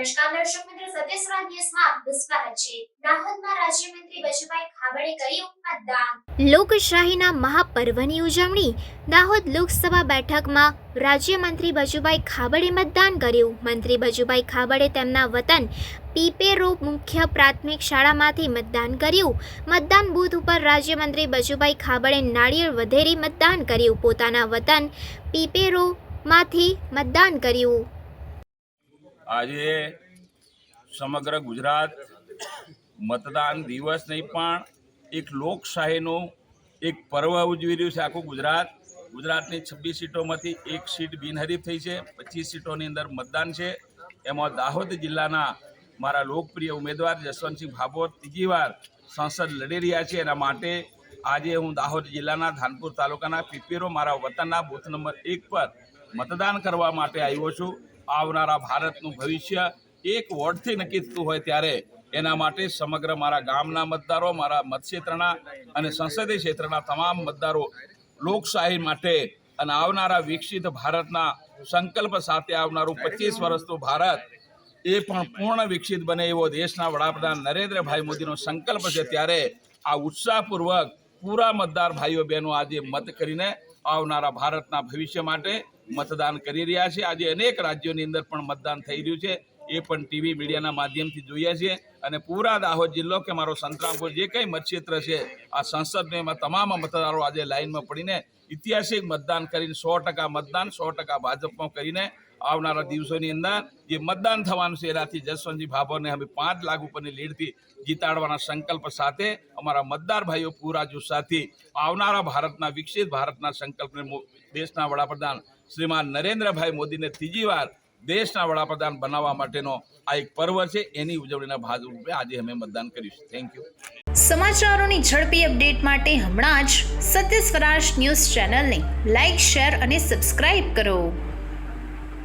નમસ્કાર દર્શક મિત્રો, સત્યસ્વરા ન્યૂઝમાં આપનું સ્વાગત છે। દાહોદમાં રાજ્યમંત્રી બચુભાઈ ખાબડે કર્યું મતદાન। લોકશાહીના મહાપર્વની ઉજવણી દાહોદ લોકસભા બેઠકમાં રાજ્યમંત્રી બચુભાઈ ખાબડે મતદાન કર્યું। મંત્રી બચુભાઈ ખાબડે તેમના વતન પીપેરો મુખ્ય પ્રાથમિક શાળામાંથી મતદાન કર્યું। મતદાન બૂથ ઉપર રાજ્યમંત્રી બચુભાઈ ખાબડે નાળિયેર વધેરી મતદાન કર્યું। પોતાના વતન પીપેરોમાંથી મતદાન કર્યું। આજે સમગ્ર ગુજરાત મતદાન દિવસ નહીં પણ એક લોકશાહીનો એક પર્વ ઉજવી રહ્યું છે। આખું ગુજરાતની 26 સીટોમાંથી એક સીટ બિનહરીફ થઈ છે। 25 સીટોની અંદર મતદાન છે। એમાં દાહોદ જિલ્લાના મારા લોકપ્રિય ઉમેદવાર જસવંતસિંહ ભાભોર ત્રીજી વાર સંસદ લડી રહ્યા છે। એના માટે આજે હું દાહોદ જિલ્લાના ધાનપુર તાલુકાના પીપેરો મારા વતનના બૂથ નંબર 1 પર મતદાન કરવા માટે આવ્યો છું। આવનારા ભારતનું ભવિષ્ય એક વોટથી નક્કી થતું હોય ત્યારે એના માટે સમગ્ર મારા ગામના મતદારો, મારા મતક્ષેત્રના અને સંસદીય ક્ષેત્રના તમામ મતદારો લોકશાહી માટે અને આવનારા વિકસિત ભારતના સંકલ્પ સાથે આવનારું 25 વર્ષનું ભારત એ પણ પૂર્ણ વિકસિત બને એવો દેશના વડાપ્રધાન નરેન્દ્રભાઈ મોદીનો સંકલ્પ છે। ત્યારે આ ઉત્સાહપૂર્વક પૂરા મતદાર ભાઈઓ બહેનો આજે મત કરીને આવનારા ભારતના ભવિષ્ય માટે મતદાન કરી રહ્યા છે। આજે અનેક રાજ્યોની અંદર પણ મતદાન થઈ રહ્યું છે, એ પણ ટીવી મીડિયાના માધ્યમથી જોઈએ છીએ। અને પૂરા દાહોદ જિલ્લો કે મારો સંતરામપુર જે કંઈ મતક્ષેત્ર છે આ સંસદને એમાં તમામ મતદારો આજે લાઇનમાં પડીને ઐતિહાસિક મતદાન કરીને 100% મતદાન 100% ભાજપમાં કરીને આવનારા દિવસોની અંદર જે મતદાન થવાનું છે એનાથી જસવંતસિંહ ભાભોરને અમે 5 લાખ ઉપરની લીડથી જીતાડવાના સંકલ્પ સાથે અમારા મતદાર ભાઈઓ પૂરા જુસ્સાથી આવનારા ભારતના વિકસિત ભારતના સંકલ્પને દેશના વડાપ્રધાન શ્રીમાન નરેન્દ્રભાઈ મોદીને ત્રીજી વાર દેશના વડાપ્રધાન બનાવવા માટેનો આ એક પર્વ છે। એની ઉજવણીના ભાગરૂપે આજે અમે મતદાન કરીશું। Thank you. સમાચારોની ઝડપી અપડેટ માટે હમણાં જ સત્ય સ્વરાજ ન્યૂઝ ચેનલને લાઇક, શેર અને સબસ્ક્રાઇબ કરો।